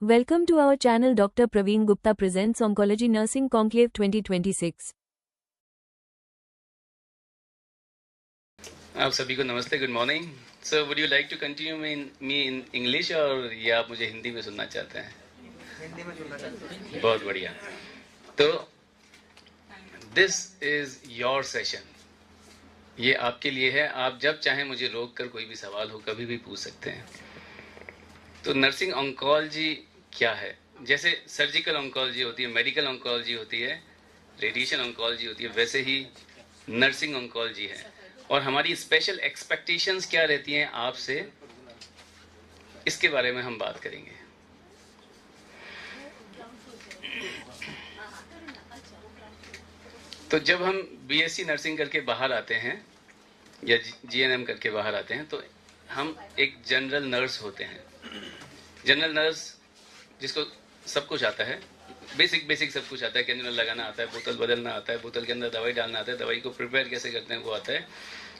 Welcome to our channel. Dr. Praveen Gupta presents Oncology Nursing Conclave 2026. आप सभी को नमस्ते, good morning. Sir, would you like to continue me in English और या आप मुझे हिंदी में सुनना चाहते हैं? हिंदी में सुनना चाहते हैं. बहुत बढ़िया. तो दिस इज योर सेशन. ये आपके लिए है. आप जब चाहें मुझे रोक कर कोई भी सवाल हो कभी भी पूछ सकते हैं. तो नर्सिंग ऑन्कोलॉजी क्या है? जैसे सर्जिकल ऑन्कोलॉजी होती है, मेडिकल ऑन्कोलॉजी होती है, रेडिएशन ऑन्कोलॉजी होती है, वैसे ही नर्सिंग ऑन्कोलॉजी है. और हमारी स्पेशल एक्सपेक्टेशंस क्या रहती हैं आपसे, इसके बारे में हम बात करेंगे. तो जब हम बीएससी नर्सिंग करके बाहर आते हैं या जीएनएम करके बाहर आते हैं तो हम एक जनरल नर्स होते हैं. जनरल नर्स जिसको सब कुछ आता है, बेसिक सब कुछ आता है. कैन्युला लगाना आता है, बोतल बदलना आता है, बोतल के अंदर दवाई डालना आता है, दवाई को प्रिपेयर कैसे करते हैं वो आता है.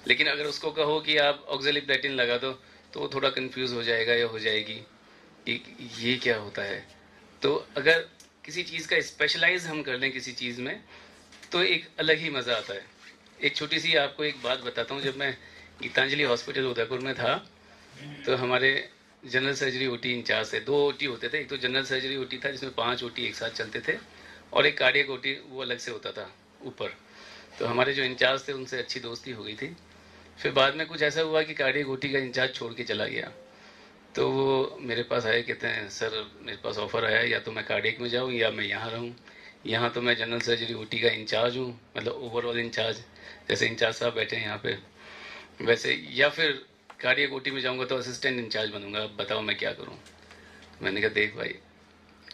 लेकिन अगर उसको कहो कि आप ऑक्जेलिप्लेटिन लगा दो तो वो थोड़ा कंफ्यूज हो जाएगा या हो जाएगी कि ये क्या होता है. तो अगर किसी चीज़ का स्पेशलाइज हम कर लें किसी चीज़ में तो एक अलग ही मज़ा आता है. एक छोटी सी आपको एक बात बताता हूँ. जब मैं गीतांजलि हॉस्पिटल उदयपुर में था तो हमारे जनरल सर्जरी ओटी इंचार्ज थे. 2 ओटी होते थे. एक तो जनरल सर्जरी ओटी था जिसमें 5 ओटी एक साथ चलते थे और एक कार्डियक ओटी वो अलग से होता था ऊपर. तो हमारे जो इंचार्ज थे उनसे अच्छी दोस्ती हो गई थी. फिर बाद में कुछ ऐसा हुआ कि कार्डियक ओटी का इंचार्ज छोड़ के चला गया. तो वो मेरे पास आए, कहते हैं सर मेरे पास ऑफ़र आया या तो मैं कार्डियक में जाऊँ या मैं यहाँ रहूँ. यहाँ तो मैं जनरल सर्जरी ओटी का इंचार्ज हूँ, मतलब ओवरऑल इंचार्ज, जैसे इंचार्ज साहब बैठे हैं यहाँ पे वैसे, या फिर कार्डियक ओटी में जाऊँगा तो असिस्टेंट इंचार्ज बनूंगा. अब बताओ मैं क्या करूँ. मैंने कहा देख भाई,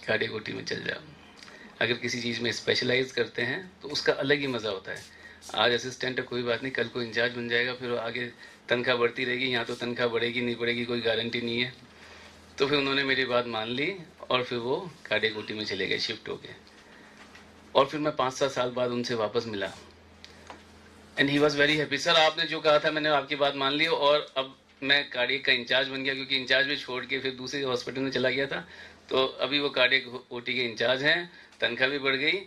कार्डियक ओटी में चल जाओ. अगर किसी चीज़ में स्पेशलाइज करते हैं तो उसका अलग ही मज़ा होता है. आज असिस्टेंट है कोई बात नहीं, कल को इंचार्ज बन जाएगा, फिर आगे तनख्वाह बढ़ती रहेगी. यहाँ तो तनख्वाह बढ़ेगी नहीं बढ़ेगी कोई गारंटी नहीं है. तो फिर उन्होंने मेरी बात मान ली और फिर वो कार्डियक ओटी में चले गए, शिफ्ट हो गए. और फिर मैं 5-7 साल बाद उनसे वापस मिला and he was very happy. Sir आपने जो कहा था मैंने आपकी बात मान ली और अब मैं कार्डियक का इंचार्ज बन गया, क्योंकि इंचार्ज भी छोड़ के फिर दूसरे हॉस्पिटल में चला गया था. तो अभी वो कार्डियक ओटी के इंचार्ज हैं, तनख्वाह भी बढ़ गई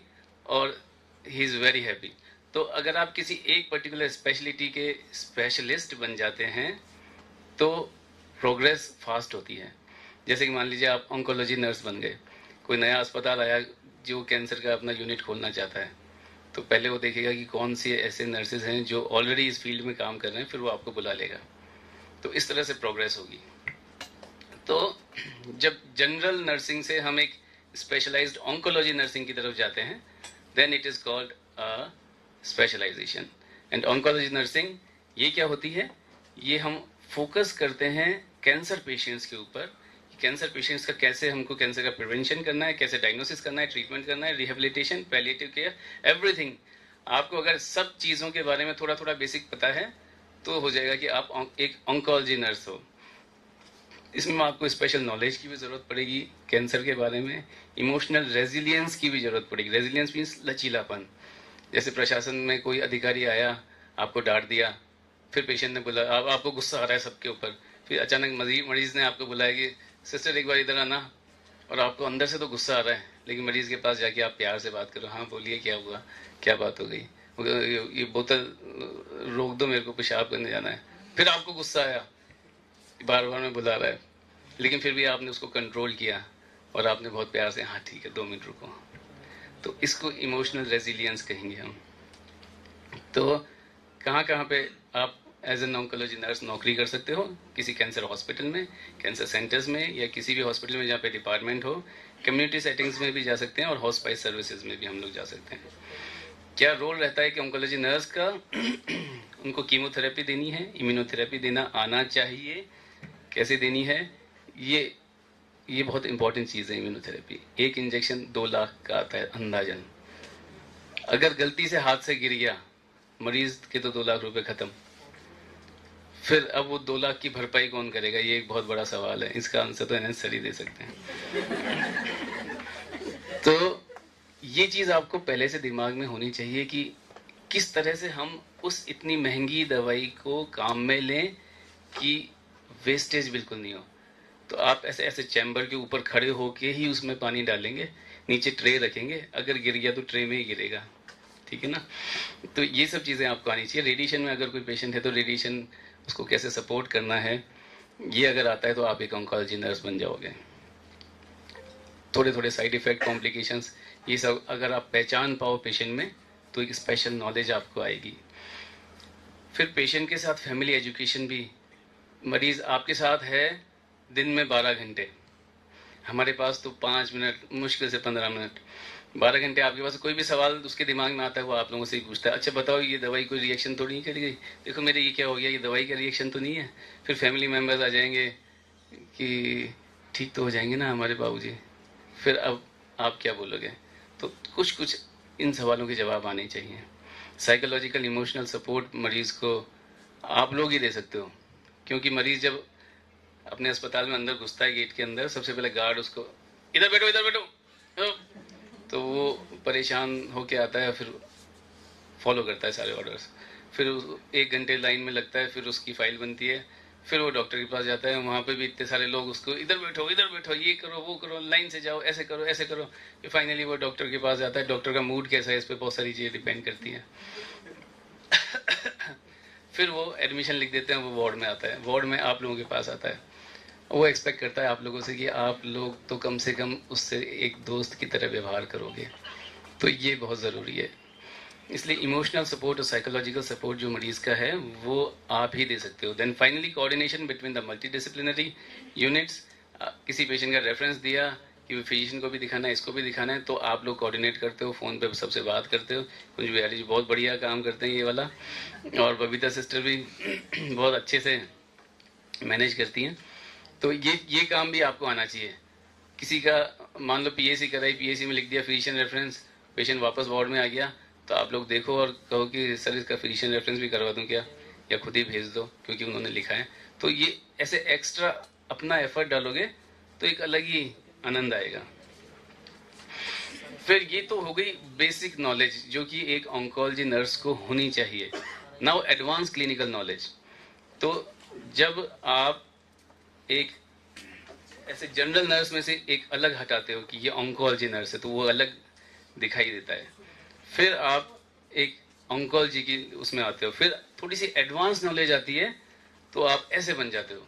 और ही इज़ वेरी हैप्पी. तो अगर आप किसी एक पर्टिकुलर स्पेशलिटी के स्पेशलिस्ट बन जाते हैं तो प्रोग्रेस फास्ट होती है. जैसे कि मान लीजिए आप ऑन्कोलॉजी नर्स बन गए, कोई नया अस्पताल आया जो कैंसर का अपना यूनिट खोलना चाहता है, तो पहले वो देखेगा कि कौन से ऐसे नर्सेज हैं जो ऑलरेडी इस फील्ड में काम कर रहे हैं, फिर वो आपको बुला लेगा. तो इस तरह से प्रोग्रेस होगी. तो जब जनरल नर्सिंग से हम एक स्पेशलाइज्ड ऑन्कोलॉजी नर्सिंग की तरफ जाते हैं then it is called a specialization. And oncology nursing ये क्या होती है, ये हम फोकस करते हैं कैंसर पेशेंट्स के ऊपर. कैंसर पेशेंट्स का कैसे हमको कैंसर का प्रिवेंशन करना है, कैसे डायग्नोसिस करना है, ट्रीटमेंट करना है, रिहेबिलिटेशन, पैलिएटिव केयर, एवरीथिंग. आपको अगर सब चीज़ों के बारे में थोड़ा थोड़ा बेसिक पता है तो हो जाएगा कि आप एक ऑन्कोलॉजी नर्स हो. इसमें आपको स्पेशल नॉलेज की भी ज़रूरत पड़ेगी कैंसर के बारे में. इमोशनल रेजिलियंस की भी ज़रूरत पड़ेगी. रेजिलियंस मीन्स लचीलापन. जैसे प्रशासन में कोई अधिकारी आया, आपको डांट दिया, फिर पेशेंट ने बोला आपको गुस्सा आ रहा है सबके ऊपर, फिर अचानक मरीज़ ने आपको बुलाया कि सिस्टर एक बार इधर आना, और आपको अंदर से तो गुस्सा आ रहा है लेकिन मरीज़ के पास जाके आप प्यार से बात करो. हाँ बोलिए क्या हुआ, क्या बात हो गई, ये बोतल रोक दो, मेरे को पेशाब करने जाना है. फिर आपको गुस्सा आया, बार बार में बुला रहा है, लेकिन फिर भी आपने उसको कंट्रोल किया और आपने बहुत प्यार से हाँ ठीक है 2 मिनट रुको. तो इसको इमोशनल रेजिलियंस कहेंगे हम. तो कहाँ कहाँ पे आप एज एन ऑन्कोलॉजी नर्स नौकरी कर सकते हो? किसी कैंसर हॉस्पिटल में, कैंसर सेंटर्स में, या किसी भी हॉस्पिटल में जहाँ पे डिपार्टमेंट हो. कम्युनिटी सेटिंग्स में भी जा सकते हैं और हॉस्पाइस सर्विसेज में भी हम लोग जा सकते हैं. क्या रोल रहता है कि ऑन्कोलॉजी नर्स का उनको कीमोथेरेपी देनी है, इम्यूनोथेरेपी देना आना चाहिए. कैसे देनी है ये बहुत इंपॉर्टेंट चीज़ है. इम्यूनोथेरेपी एक इंजेक्शन 2 लाख का आता है अंदाजन. अगर गलती से हाथ से गिर गया मरीज के तो 2 लाख रुपए खत्म. फिर अब वो 2 लाख की भरपाई कौन करेगा, ये एक बहुत बड़ा सवाल है. इसका आंसर तो एनएच सर ही दे सकते हैं. तो ये चीज़ आपको पहले से दिमाग में होनी चाहिए कि किस तरह से हम उस इतनी महंगी दवाई को काम में लें कि वेस्टेज बिल्कुल नहीं हो. तो आप ऐसे ऐसे चैम्बर के ऊपर खड़े होके ही उसमें पानी डालेंगे, नीचे ट्रे रखेंगे, अगर गिर गया तो ट्रे में ही गिरेगा, ठीक है ना। तो ये सब चीज़ें आपको आनी चाहिए। रेडिएशन में अगर कोई पेशेंट है तो रेडिएशन उसको कैसे सपोर्ट करना है, ये अगर आता है तो आप एक ऑन्कोलॉजी नर्स बन जाओगे। थोड़े थोड़े साइड इफेक्ट, कॉम्प्लिकेशंस, ये सब अगर आप पहचान पाओ पेशेंट में तो एक स्पेशल नॉलेज आपको आएगी। फिर पेशेंट के साथ फैमिली एजुकेशन भी। मरीज आपके साथ है दिन में 12 घंटे, हमारे पास तो 5 मिनट, मुश्किल से 15 मिनट। 12 घंटे आपके पास कोई भी सवाल उसके दिमाग में आता है वो आप लोगों से ही पूछता है, अच्छा बताओ ये दवाई कोई रिएक्शन तो नहीं करी गई, देखो मेरे ये क्या हो गया, ये दवाई का रिएक्शन तो नहीं है। फिर फैमिली मेम्बर्स आ जाएंगे कि ठीक तो हो जाएंगे ना हमारे बाबूजी, फिर अब आप क्या बोलोगे। तो कुछ कुछ इन सवालों के जवाब आने चाहिए। साइकोलॉजिकल इमोशनल सपोर्ट मरीज को आप लोग ही दे सकते हो, क्योंकि मरीज जब अपने अस्पताल में अंदर घुसता है गेट के अंदर, सबसे पहले गार्ड उसको इधर बैठो इधर बैठो, तो वो परेशान होके आता है, फिर फॉलो करता है सारे ऑर्डर्स, फिर 1 घंटे लाइन में लगता है, फिर उसकी फाइल बनती है, फिर वो डॉक्टर के पास जाता है, वहाँ पे भी इतने सारे लोग उसको इधर बैठो, ये करो वो करो, लाइन से जाओ, ऐसे करो ऐसे करो, फिर फाइनली वो डॉक्टर के पास जाता है। डॉक्टर का मूड कैसा है इस पर बहुत सारी चीज़ें डिपेंड करती हैं। फिर वो एडमिशन लिख देते हैं, वो वार्ड में आता है, वार्ड में आप लोगों के पास आता है, वो एक्सपेक्ट करता है आप लोगों से कि आप लोग तो कम से कम उससे एक दोस्त की तरह व्यवहार करोगे। तो ये बहुत ज़रूरी है। इसलिए इमोशनल सपोर्ट और साइकोलॉजिकल सपोर्ट जो मरीज का है वो आप ही दे सकते हो। Then finally coordination between the multidisciplinary units. किसी पेशेंट का रेफरेंस दिया कि फिजिशियन को भी दिखाना है, इसको भी दिखाना है, तो आप लोग कोऑर्डिनेट करते हो, फ़ोन पे सबसे बात करते हो। कुंज बिहारी जी बहुत बढ़िया काम करते हैं ये वाला, और बबीता सिस्टर भी बहुत अच्छे से मैनेज करती हैं। तो ये काम भी आपको आना चाहिए। किसी का मान लो पीएसी कराई, पीएसी में लिख दिया फिजिशियन रेफरेंस, पेशेंट वापस वार्ड में आ गया, तो आप लोग देखो और कहो कि सर इसका फिजिशियन रेफरेंस भी करवा दूं क्या, या खुद ही भेज दो क्योंकि उन्होंने लिखा है। तो ये ऐसे एक्स्ट्रा अपना एफर्ट डालोगे तो एक अलग ही आनंद आएगा। फिर ये तो हो गई बेसिक नॉलेज जो कि एक ऑन्कोलॉजी नर्स को होनी चाहिए। Now advance clinical knowledge. तो जब आप एक ऐसे जनरल नर्स में से एक अलग हटाते हो कि ये ऑन्कोलॉजी नर्स है, तो वो अलग दिखाई देता है। फिर आप एक ऑन्कोलॉजी की उसमें आते हो, फिर थोड़ी सी एडवांस नॉलेज आती है, तो आप ऐसे बन जाते हो।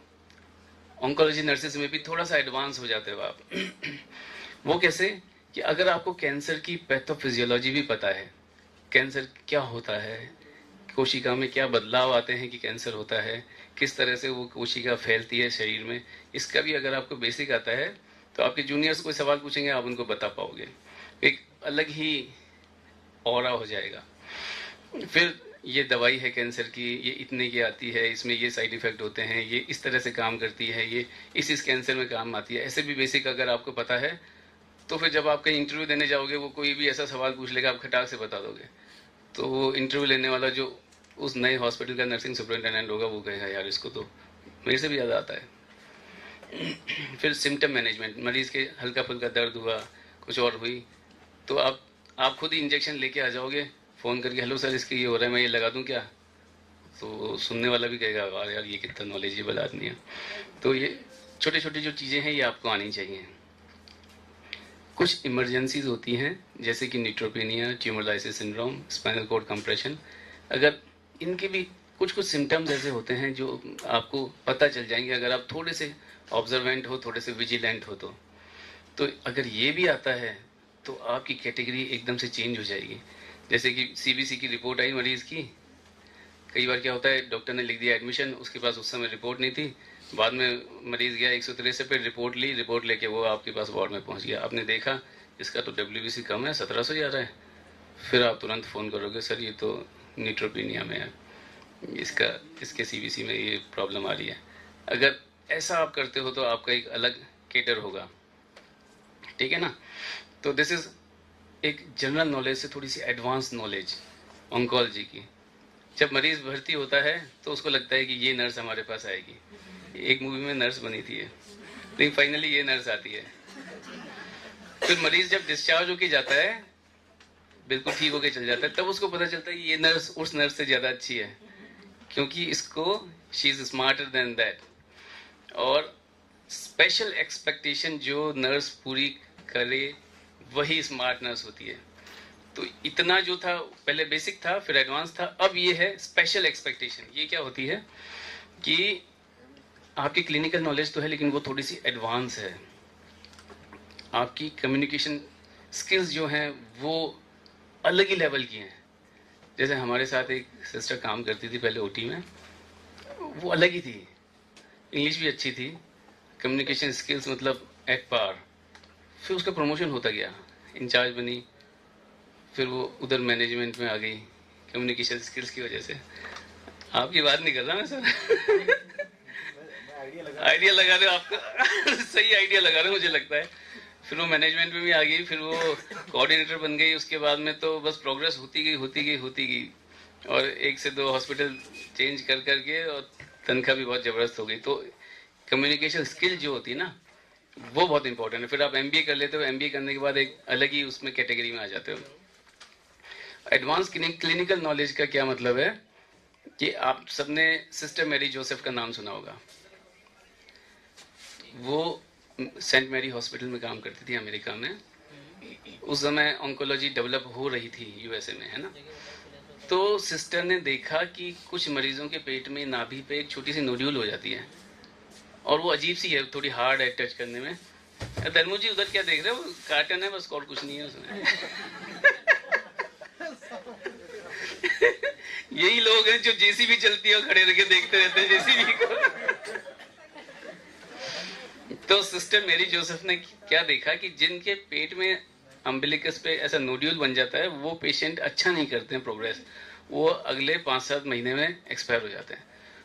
ऑन्कोलॉजी नर्सेस में भी थोड़ा सा एडवांस हो जाते हो आप। वो कैसे कि अगर आपको कैंसर की पैथोफिजियोलॉजी भी पता है, कैंसर क्या होता है, कोशिका में क्या बदलाव आते हैं कि कैंसर होता है, किस तरह से वो कोशिका फैलती है शरीर में, इसका भी अगर आपको बेसिक आता है तो आपके जूनियर्स कोई सवाल पूछेंगे आप उनको बता पाओगे, एक अलग ही ऑरा हो जाएगा। फिर ये दवाई है कैंसर की, ये इतने की आती है, इसमें ये साइड इफेक्ट होते हैं, ये इस तरह से काम करती है, ये इस कैंसर में काम आती है, ऐसे भी बेसिक अगर आपको पता है तो फिर जब आप कहीं इंटरव्यू देने जाओगे वो कोई भी ऐसा सवाल पूछ लेगा, आप खटाक से बता दोगे, तो वो इंटरव्यू लेने वाला जो उस नए हॉस्पिटल का नर्सिंग सुपरिटेंडेंट होगा वो कहेगा यार इसको तो मेरे से भी ज़्यादा आता है। फिर सिम्टम मैनेजमेंट, मरीज़ के हल्का फुल्का दर्द हुआ, कुछ और हुई, तो आप खुद ही इंजेक्शन लेके आ जाओगे, फ़ोन करके हेलो सर इसके ये हो रहा है मैं ये लगा दूं क्या, तो सुनने वाला भी कहेगा वाह यार ये कितना नॉलेजेबल आदमी है। तो ये छोटे छोटे जो चीज़ें हैं ये आपको आनी चाहिए। कुछ इमरजेंसीज होती हैं जैसे कि neutropenia, tumour lysis syndrome, spinal cord compression, अगर इनके भी कुछ कुछ सिम्टम्स ऐसे होते हैं जो आपको पता चल जाएंगे अगर आप थोड़े से ऑब्जर्वेंट हो, थोड़े से विजिलेंट हो। तो अगर ये भी आता है तो आपकी कैटेगरी एकदम से चेंज हो जाएगी। जैसे कि सीबीसी की रिपोर्ट आई मरीज़ की, कई बार क्या होता है डॉक्टर ने लिख दिया एडमिशन, उसके पास उस समय रिपोर्ट नहीं थी, बाद में मरीज़ गया 163 पे रिपोर्ट ली, रिपोर्ट लेके वो आपके पास वार्ड में पहुंच गया, आपने देखा इसका तो WBC कम है 1700 ही आ रहा है, फिर आप तुरंत फ़ोन करोगे सर ये तो न्यूट्रोपेनिया में है, इसके CBC में ये प्रॉब्लम आ रही है। अगर ऐसा आप करते हो तो आपका एक अलग केटर होगा, ठीक है ना। तो दिस इज़ एक जनरल नॉलेज से थोड़ी सी एडवांस नॉलेज ऑन्कोलॉजी की। जब मरीज भर्ती होता है तो उसको लगता है कि ये नर्स हमारे पास आएगी, एक मूवी में नर्स बनी थी लेकिन फाइनली ये नर्स आती है। फिर मरीज जब डिस्चार्ज होके जाता है, बिल्कुल ठीक होके चल जाता है, तब उसको पता चलता है कि ये नर्स उस नर्स से ज़्यादा अच्छी है, क्योंकि इसको she is smarter than that. और स्पेशल एक्सपेक्टेशन जो नर्स पूरी करे वही स्मार्ट नर्स होती है। तो इतना जो था पहले बेसिक था, फिर एडवांस था, अब ये है स्पेशल एक्सपेक्टेशन। ये क्या होती है कि आपकी क्लिनिकल नॉलेज तो है लेकिन वो थोड़ी सी एडवांस है। आपकी कम्युनिकेशन स्किल्स जो हैं वो अलग ही लेवल की हैं। जैसे हमारे साथ एक सिस्टर काम करती थी पहले ओटी में, वो अलग ही थी, इंग्लिश भी अच्छी थी, कम्युनिकेशन स्किल्स मतलब एट पार। फिर उसका प्रमोशन होता गया, इंचार्ज बनी, फिर वो उधर मैनेजमेंट में आ गई कम्युनिकेशन स्किल्स की वजह से। आपकी बात नहीं कर रहा मैं सर, आइडिया लगा रहे हो आपका सही आइडिया लगा रहे हो मुझे लगता है। फिर वो मैनेजमेंट में भी आ गई, फिर वो कोऑर्डिनेटर बन गई। उसके बाद में तो बस प्रोग्रेस होती गई और एक से दो हॉस्पिटल चेंज कर करके और तनख्वाह भी बहुत जबरदस्त हो गई। तो कम्युनिकेशन स्किल जो होती है ना वो बहुत इंपॉर्टेंट है। फिर आप एमबीए कर लेते हो, एमबीए करने के बाद एक अलग ही उसमें कैटेगरी में आ जाते हो। एडवांस क्लिनिकल नॉलेज का क्या मतलब है कि आप सबने सिस्टर मैरी जोसेफ का नाम सुना होगा। वो सेंट मैरी हॉस्पिटल में काम करती थी अमेरिका में। उस समय ऑन्कोलॉजी डेवलप हो रही थी यूएसए में, है ना। तो सिस्टर ने देखा कि कुछ मरीजों के पेट में नाभि पे एक छोटी सी नोड्यूल हो जाती है और वो अजीब सी है, थोड़ी हार्ड है टच करने में। धर्मू जी उधर क्या देख रहे हो, कार्टन है बस और कुछ नहीं है उसमें यही लोग हैं जो जेसीबी चलती है और खड़े रह के देखते रहते हैं जेसीबी को तो सिस्टर मैरी जोसेफ ने क्या देखा कि जिनके पेट में अम्बिलिकस पे ऐसा नोड्यूल बन जाता है वो पेशेंट अच्छा नहीं करते हैं प्रोग्रेस, वो अगले 5-7 महीने में एक्सपायर हो जाते हैं।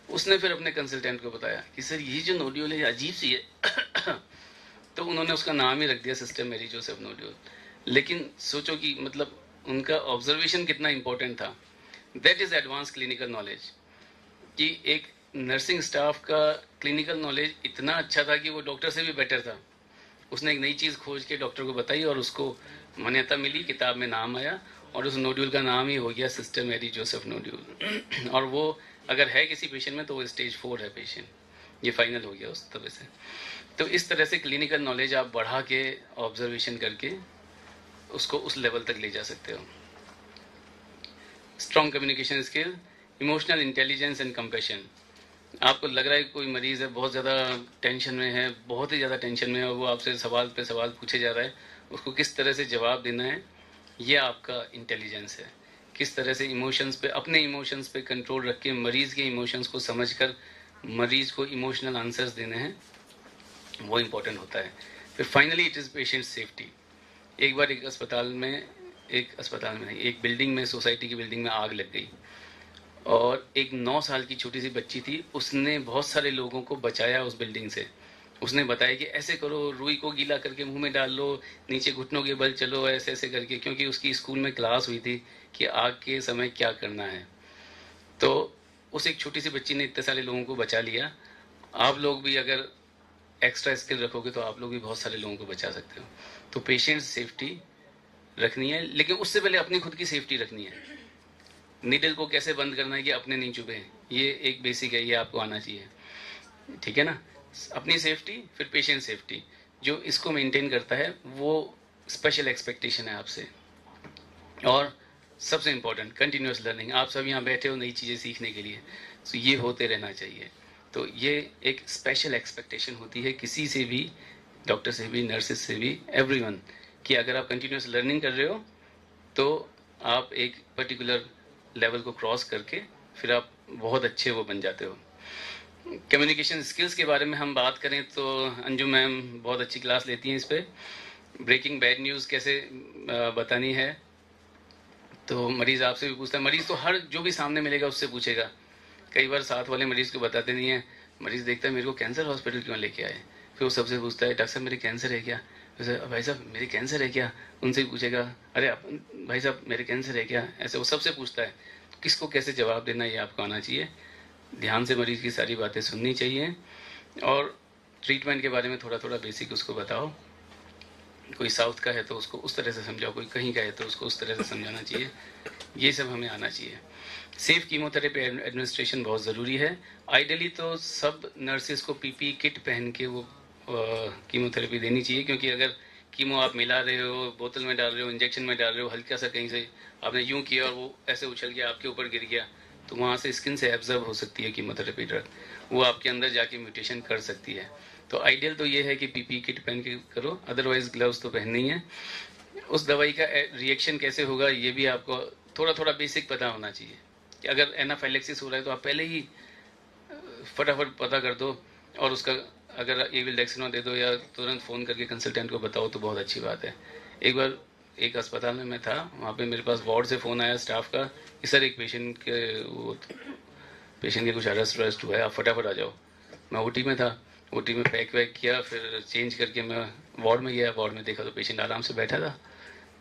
उसने फिर अपने कंसल्टेंट को बताया कि सर ये जो नोड्यूल है अजीब सी है तो उन्होंने उसका नाम ही रख दिया सिस्टर मैरी जोसेफ नोड्यूल। लेकिन सोचो कि मतलब उनका ऑब्जर्वेशन कितना इंपॉर्टेंट था। That is advance clinical knowledge कि एक नर्सिंग स्टाफ का क्लिनिकल नॉलेज इतना अच्छा था कि वो डॉक्टर से भी बेटर था। उसने एक नई चीज़ खोज के डॉक्टर को बताई और उसको मान्यता मिली, किताब में नाम आया और उस नोड्यूल का नाम ही हो गया सिस्टर मैरी जोसेफ नोड्यूल और वो अगर है किसी पेशेंट में तो वो स्टेज 4 है पेशेंट, ये फाइनल हो गया उस तरह से। तो इस तरह से क्लिनिकल नॉलेज आप बढ़ा के ऑब्जर्वेशन करके उसको उस लेवल तक ले जा सकते हो। Strong communication skill, emotional intelligence and compassion. आपको लग रहा है कोई मरीज है बहुत ज़्यादा टेंशन में है, बहुत ही ज़्यादा टेंशन में है और वो आपसे सवाल पे सवाल पूछे जा रहा है, उसको किस तरह से जवाब देना है, ये आपका इंटेलिजेंस है। किस तरह से इमोशंस पे, अपने इमोशंस पे कंट्रोल रख के मरीज़ के इमोशंस को समझकर मरीज़ को इमोशनल आंसर्स देने हैं, वो इम्पोर्टेंट होता है। फिर finally it is patient safety. एक बार एक अस्पताल में नहीं, एक बिल्डिंग में, सोसाइटी की बिल्डिंग में आग लग गई और एक 9 साल की छोटी सी बच्ची थी, उसने बहुत सारे लोगों को बचाया उस बिल्डिंग से। उसने बताया कि ऐसे करो, रुई को गीला करके मुंह में डाल लो, नीचे घुटनों के बल चलो, ऐसे ऐसे करके, क्योंकि उसकी स्कूल में क्लास हुई थी कि आग के समय क्या करना है। तो उस एक छोटी सी बच्ची ने इतने सारे लोगों को बचा लिया। आप लोग भी अगर एक्स्ट्रा स्किल रखोगे तो आप लोग भी बहुत सारे लोगों को बचा सकते हो। तो पेशेंट सेफ्टी रखनी है, लेकिन उससे पहले अपनी खुद की सेफ्टी रखनी है। नीडल को कैसे बंद करना है कि अपने नहीं चुभे, ये एक बेसिक है, ये आपको आना चाहिए, ठीक है ना। अपनी सेफ्टी, फिर पेशेंट सेफ्टी, जो इसको मेंटेन करता है वो स्पेशल एक्सपेक्टेशन है आपसे। और सबसे इम्पोर्टेंट कंटिन्यूस लर्निंग। आप सब यहाँ बैठे हो नई चीज़ें सीखने के लिए, तो ये होते रहना चाहिए। तो ये एक स्पेशल एक्सपेक्टेशन होती है किसी से भी, डॉक्टर से भी, नर्सेज से भी, एवरीवन, कि अगर आप कंटिन्यूस लर्निंग कर रहे हो तो आप एक पर्टिकुलर लेवल को क्रॉस करके फिर आप बहुत अच्छे वो बन जाते हो। कम्युनिकेशन स्किल्स के बारे में हम बात करें तो अंजू मैम बहुत अच्छी क्लास लेती हैं इस पे। ब्रेकिंग बैड न्यूज़ कैसे बतानी है, तो मरीज़ आपसे भी पूछता है। मरीज़ तो हर जो भी सामने मिलेगा उससे पूछेगा। कई बार साथ वाले मरीज़ को बताते नहीं है, मरीज़ देखता है मेरे को कैंसर हॉस्पिटल क्यों लेके आए, फिर वो सबसे पूछता है डॉक्टर साहब मेरे कैंसर है क्या, भाई साहब मेरे कैंसर है क्या, उनसे भी पूछेगा अरे भाई साहब मेरे कैंसर है क्या, ऐसे वो सबसे पूछता है। किसको कैसे जवाब देना ये आपको आना चाहिए। ध्यान से मरीज़ की सारी बातें सुननी चाहिए और ट्रीटमेंट के बारे में थोड़ा थोड़ा बेसिक उसको बताओ। कोई साउथ का है तो उसको उस तरह से समझाओ, कोई कहीं का है तो उसको उस तरह से समझाना चाहिए। ये सब हमें आना चाहिए। सेफ कीमोथेरेपी एडमिनिस्ट्रेशन बहुत ज़रूरी है। आइडियली तो सब नर्सेज को पीपी किट पहन के वो कीमोथेरेपी देनी चाहिए, क्योंकि अगर कीमो आप मिला रहे हो, बोतल में डाल रहे हो, इंजेक्शन में डाल रहे हो, हल्का सा कहीं से आपने यूं किया और वो ऐसे उछल गया, आपके ऊपर गिर गया, तो वहाँ से स्किन से एब्जॉर्ब हो सकती है कीमोथेरेपी ड्रग, वो आपके अंदर जाके म्यूटेशन कर सकती है। तो आइडियल तो ये है कि पीपी किट पहन के करो, अदरवाइज ग्लव्स तो पहननी है। उस दवाई का रिएक्शन कैसे होगा ये भी आपको थोड़ा थोड़ा बेसिक पता होना चाहिए, कि अगर एनाफाइलेक्सिस हो रहा है तो आप पहले ही फटाफट पता कर दो, और उसका अगर एविल्डेक्सिनॉन दे दो या तुरंत फ़ोन करके कंसल्टेंट को बताओ तो बहुत अच्छी बात है। एक बार एक अस्पताल में मैं था, वहाँ पे मेरे पास वार्ड से फ़ोन आया स्टाफ का कि सर एक पेशेंट के कुछ अरेस्ट हुआ है, आप फटाफट आ जाओ। मैं ओटी में था, ओटी में पैक वैक किया, फिर चेंज करके मैं वार्ड में गया, वार्ड में देखा तो पेशेंट आराम से बैठा था।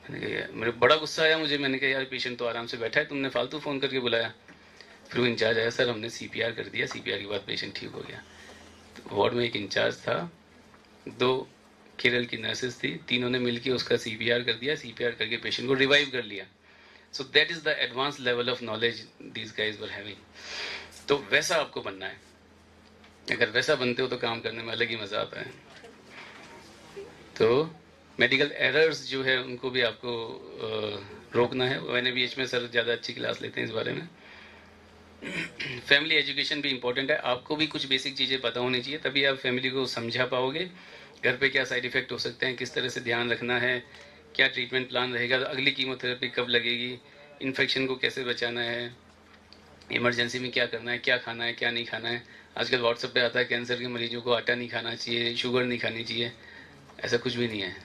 मैंने कहा मेरे बड़ा गुस्सा आया मुझे, मैंने कहा यार पेशेंट तो आराम से बैठा है, तुमने फालतू फ़ोन करके बुलाया। फिर वो इंचार्ज आया, सर हमने सीपीआर कर दिया, सीपीआर के बाद पेशेंट ठीक हो गया। तो वार्ड में एक इंचार्ज था, 2 केरल की नर्सेज थी, तीनों ने मिलकर उसका सीपीआर कर दिया, सीपीआर करके पेशेंट को रिवाइव कर लिया। So that is the advance level of knowledge these guys were having. तो वैसा आपको बनना है, अगर वैसा बनते हो तो काम करने में अलग ही मजा आता है। तो मेडिकल एरर्स जो है उनको भी आपको रोकना है। एनएबीएच में सर ज़्यादा अच्छी क्लास लेते हैं इस बारे में। फैमिली एजुकेशन भी इम्पोर्टेंट है, आपको भी कुछ बेसिक चीज़ें पता होनी चाहिए, तभी आप फैमिली को समझा पाओगे। घर पे क्या साइड इफ़ेक्ट हो सकते हैं, किस तरह से ध्यान रखना है, क्या ट्रीटमेंट प्लान रहेगा, अगली कीमोथेरेपी कब लगेगी, इन्फेक्शन को कैसे बचाना है, इमरजेंसी में क्या करना है, क्या खाना है, क्या नहीं खाना है। आजकल व्हाट्सएप पे आता है कैंसर के मरीजों को आटा नहीं खाना चाहिए, शुगर नहीं खानी चाहिए, ऐसा कुछ भी नहीं है।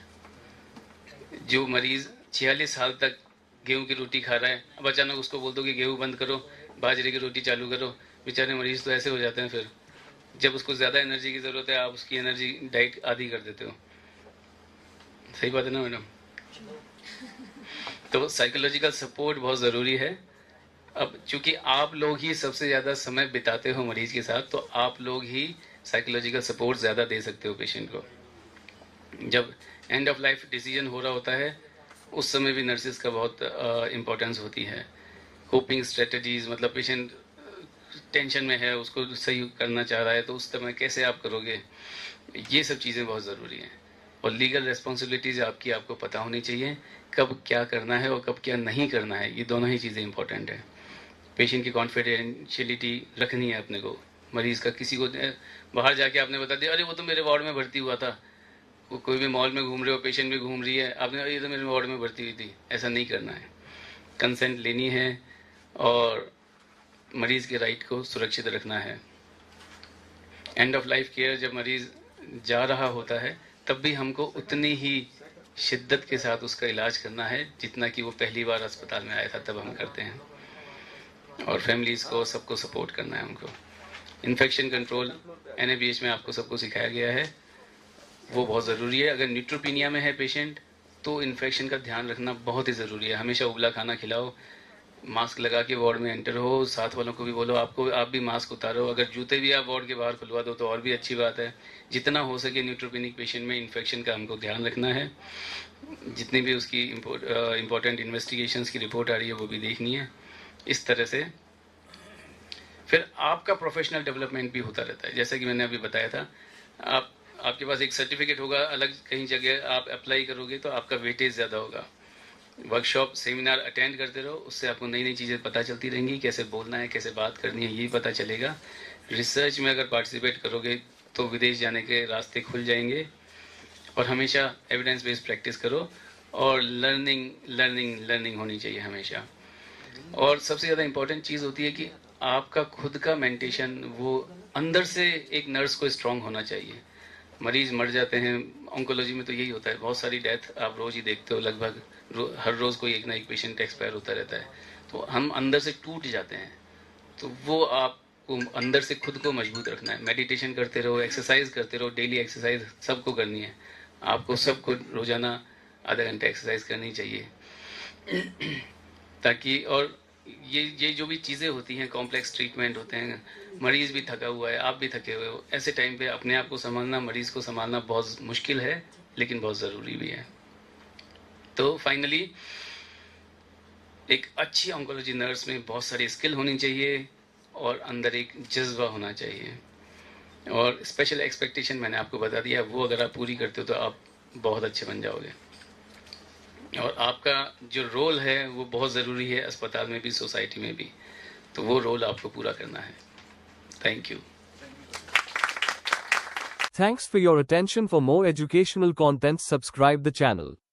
जो मरीज़ 46 साल तक गेहूं की रोटी खा रहा है, अब अचानक उसको बोल दो कि गेहूं बंद करो, बाजरे की रोटी चालू करो, बेचारे मरीज तो ऐसे हो जाते हैं। फिर जब उसको ज़्यादा एनर्जी की ज़रूरत है, आप उसकी एनर्जी डाइट आधी कर देते हो। सही बात है ना मैडम? तो साइकोलॉजिकल सपोर्ट बहुत ज़रूरी है। अब चूंकि आप लोग ही सबसे ज़्यादा समय बिताते हो मरीज के साथ, तो आप लोग ही साइकोलॉजिकल सपोर्ट ज़्यादा दे सकते हो पेशेंट को। जब एंड ऑफ लाइफ डिसीजन हो रहा होता है, उस समय भी नर्सिस का बहुत इम्पोर्टेंस होती है। कोपिंग स्ट्रेटजीज, मतलब पेशेंट टेंशन में है, उसको सही करना चाह रहा है, तो उस समय कैसे आप करोगे, ये सब चीज़ें बहुत ज़रूरी हैं। और लीगल रिस्पॉन्सिबिलिटीज़ आपको पता होनी चाहिए, कब क्या करना है और कब क्या नहीं करना है, ये दोनों ही चीज़ें इंपॉर्टेंट है। पेशेंट की कॉन्फिडेंशियलिटी रखनी है अपने को। मरीज़ का किसी को बाहर जाके आपने बता दिया, अरे वो तो मेरे वार्ड में भर्ती हुआ था, कोई भी मॉल में घूम रहे हो, पेशेंट भी घूम रही है, आपने ये तो मेरे वार्ड में भर्ती हुई थी, ऐसा नहीं करना है। कंसेंट लेनी है और मरीज़ के राइट को सुरक्षित रखना है। एंड ऑफ लाइफ केयर जब मरीज़ जा रहा होता है, तब भी हमको उतनी ही शिद्दत के साथ उसका इलाज करना है जितना कि वो पहली बार अस्पताल में आया था तब हम करते हैं। और फैमिलीज़ को सबको सपोर्ट करना है हमको। इन्फेक्शन कंट्रोल एनएबीएच में आपको सबको सिखाया गया है, वो बहुत ज़रूरी है। अगर न्यूट्रोपीनिया में है पेशेंट, तो इन्फेक्शन का ध्यान रखना बहुत ही ज़रूरी है। हमेशा उबला खाना खिलाओ, मास्क लगा के वार्ड में एंटर हो, साथ वालों को भी बोलो आप भी मास्क उतारो। अगर जूते भी आप वार्ड के बाहर खुलवा दो तो और भी अच्छी बात है। जितना हो सके न्यूट्रोपेनिक पेशेंट में इन्फेक्शन का हमको ध्यान रखना है। जितनी भी उसकी इम्पोर्टेंट इन्वेस्टिगेशंस की रिपोर्ट आ रही है वो भी देखनी है। इस तरह से फिर आपका प्रोफेशनल डेवलपमेंट भी होता रहता है। जैसा कि मैंने अभी बताया था, आपके पास एक सर्टिफिकेट होगा, अलग कहीं जगह आप अप्लाई करोगे तो आपका वेटेज ज़्यादा होगा। वर्कशॉप सेमिनार अटेंड करते रहो, उससे आपको नई नई चीज़ें पता चलती रहेंगी, कैसे बोलना है, कैसे बात करनी है, यही पता चलेगा। रिसर्च में अगर पार्टिसिपेट करोगे तो विदेश जाने के रास्ते खुल जाएंगे। और हमेशा एविडेंस बेस्ड प्रैक्टिस करो, और लर्निंग होनी चाहिए हमेशा। और सबसे ज़्यादा इम्पोर्टेंट चीज़ होती है कि आपका खुद का मेंटेशन, वो अंदर से एक नर्स को स्ट्रांग होना चाहिए। मरीज मर जाते हैं, ऑन्कोलॉजी में तो यही होता है, बहुत सारी डेथ आप रोज़ ही देखते हो, लगभग हर रोज़ कोई एक ना एक पेशेंट एक्सपायर होता रहता है। तो हम अंदर से टूट जाते हैं, तो वो आपको अंदर से खुद को मजबूत रखना है। मेडिटेशन करते रहो, एक्सरसाइज करते रहो, डेली एक्सरसाइज सबको करनी है। आपको सबको रोज़ाना आधा घंटा एक्सरसाइज करनी चाहिए ताकि, और ये जो भी चीज़ें होती हैं, कॉम्प्लेक्स ट्रीटमेंट होते हैं, मरीज़ भी थका हुआ है, आप भी थके हुए हो, ऐसे टाइम पे अपने आप को संभालना, मरीज़ को संभालना बहुत मुश्किल है, लेकिन बहुत ज़रूरी भी है। तो फाइनली एक अच्छी ऑन्कोलॉजी नर्स में बहुत सारी स्किल होनी चाहिए और अंदर एक जज्बा होना चाहिए। और स्पेशल एक्सपेक्टेशन मैंने आपको बता दिया, वो अगर आप पूरी करते हो तो आप बहुत अच्छे बन जाओगे। और आपका जो रोल है वो बहुत ज़रूरी है, अस्पताल में भी, सोसाइटी में भी, तो वो रोल आपको पूरा करना है। Thank you. Thanks for your attention. For more educational content, subscribe the channel.